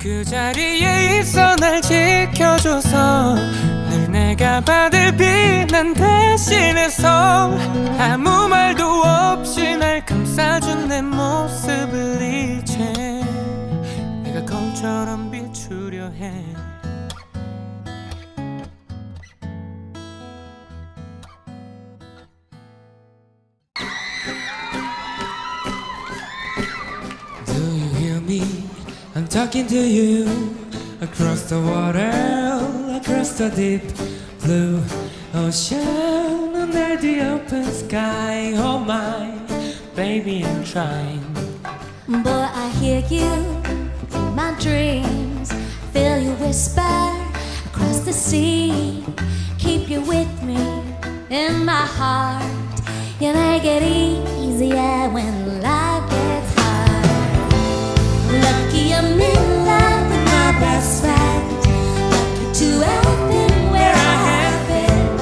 그 자리에 있어 날 지켜줘서 늘 내가 받을 비난 대신해서 아무 말도 없이 날 감싸준 내 모습을 이제 내가 거울처럼 비추려 해. Do you hear me? I'm talking to you across the water, across the deep blue ocean, under the open sky. Oh my baby, I'm trying. Boy, I hear you in my dreams, feel you whisper across the sea, keep you with me in my heart. You make it easier when life gets hard. Lucky I'm in love with my best friend, lucky to have been where I have been,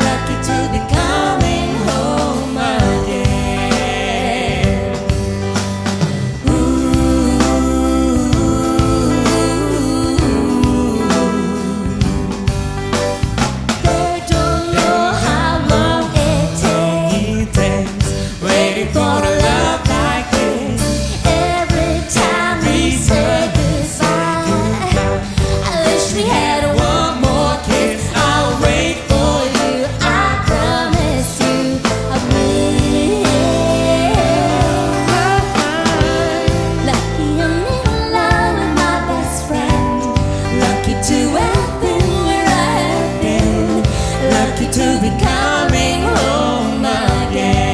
lucky to be coming home again. They don't know how long it takes waiting for a love like this. Every time we say goodbye, I wish we had one more kiss. I'll wait for you, I promise you I'll wait. Lucky I'm in love with my best friend, lucky to have been where I have been, lucky to be coming home again.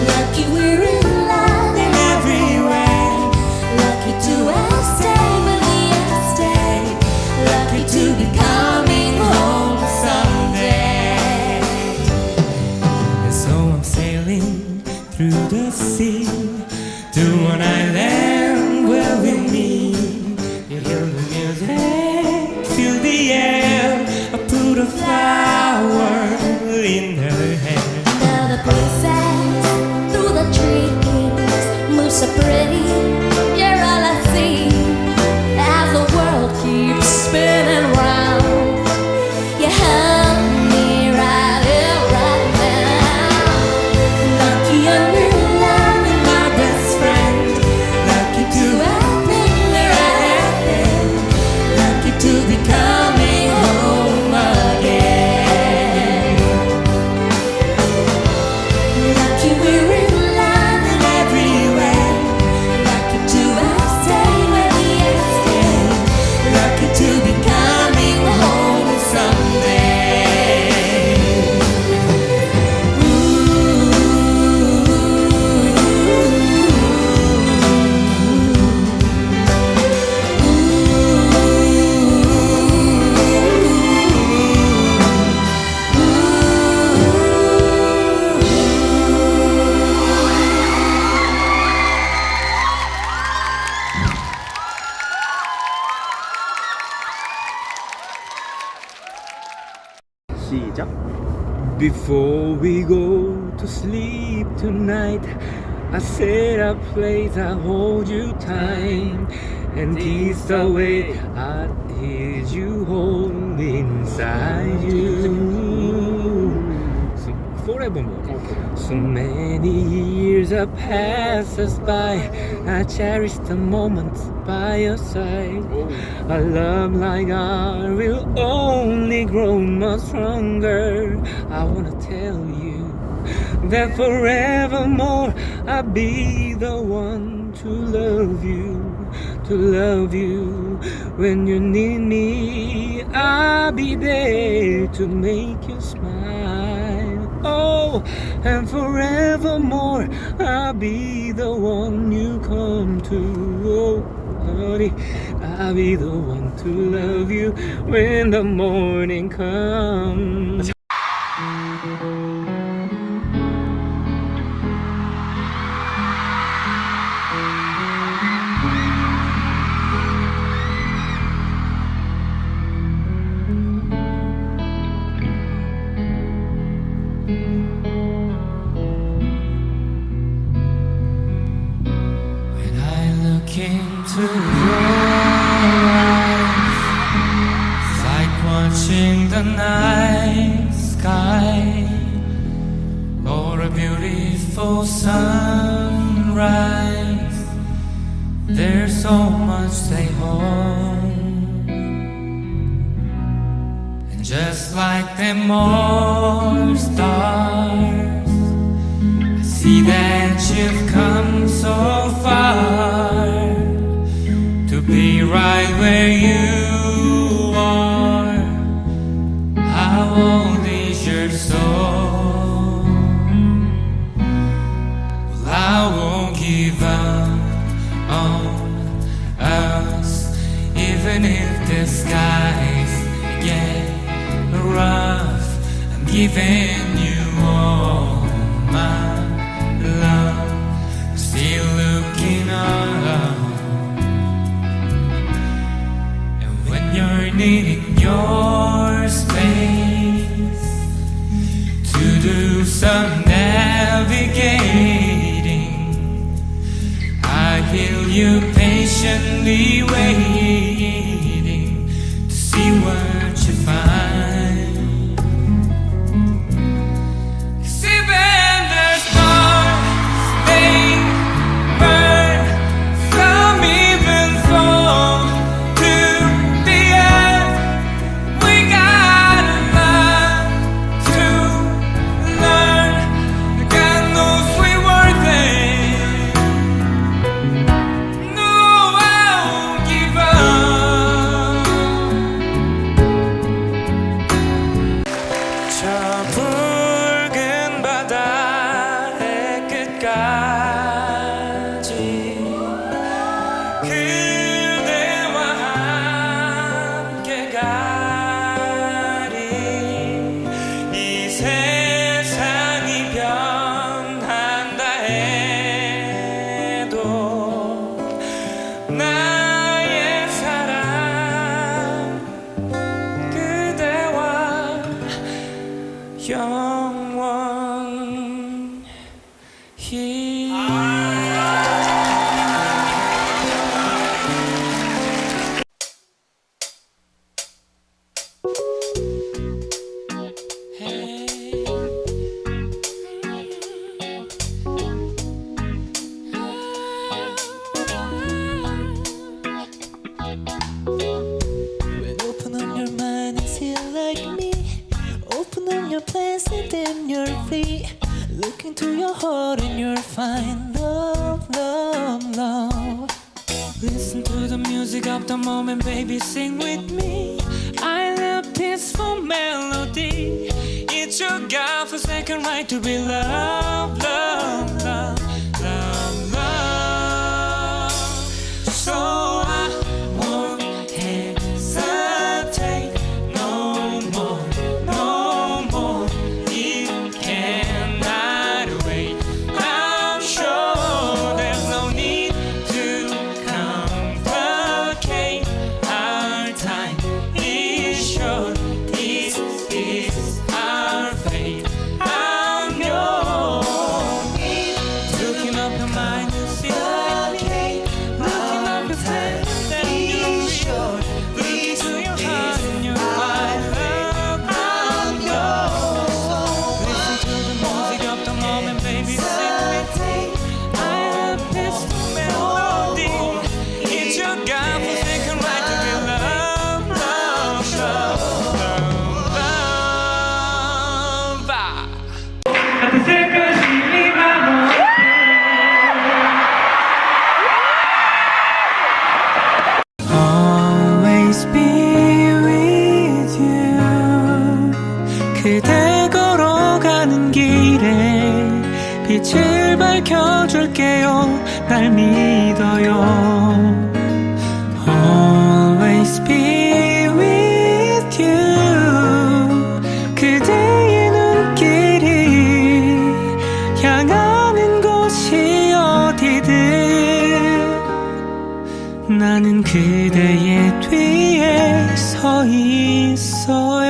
Lucky we're in love in every way, lucky to have stayed where we have stayed, lucky to be coming home someday. And so I'm sailing through the sea to one island where we meet. You hear the music, feel the air. I put a flower in her hair. Now the princess through the trees moves so pretty. You're all I see as the world keeps spinning round. You hug me right here, right now. Lucky I'm in love with my best friend, lucky to have been where I have been, lucky to be coming home again. Lucky we're in love in every way, lucky to have stayed where we have stayed, lucky to be coming home someday. 시작. Before we go to sleep tonight, I said a place I hold you tight, and this the way I hear you hold me inside you. So forevermore. So many years have passed us by, I cherish the moments by your side. A love like ours will only grow much stronger. I wanna tell you that forevermore I'll be the one to love you, to love you. When you need me, I'll be there to make you smile. Oh, and forevermore I'll be the one you come to. Oh, honey, I'll be the one to love you when the morning comes. look into your eyes, it's like watching the night sky or a beautiful sunrise. There's so much they hold, and just like them all stars, I see that you've come so far to be right where you are. How old is your soul? Well, I won't give up on us, even if the skies get rough. I'm giving you all my love, I'm still looking up. And when you're needing your space to do some navigating, I feel you patiently waiting to see what you find. 'Cause even the stars, they burn, some even fall to the earth. We got a lot to learn, God knows we're worth it. No, I won't give up. 저 붉은 바다의 끝까지 그대와 함께 가리. 이 세상이 변한다 해도 나의 사랑 그대와 영원히. When open on your mind and feel like me, open on your plans and then you're free. Look into your heart and you'll find love, love, love. Listen to the music of the moment, baby, sing with me. I love peaceful melody. It's your God-forsaken right to be loved, love, love, love, love. So I won't hesitate no more, no more. It cannot wait. I'm sure there's no need to complicate. Our time is short. This is our fate. I'm yours. Looking up your mind to see like me. Looking up your plan, then you're short. Looking to your heart and your mind. Love, I'm yours. Listen to the music of the moment, baby, sing with me. I love peaceful melody. It's your God-forsaken right to be loved, love, love, love, love. Always be with you. 그대 걸어가는 길에 빛을 밝혀줄게요. 날 믿어요. Always be with you. 그대의 눈길이 향하는 곳이 어디든 나는 그대의 뒤에 서 있어요.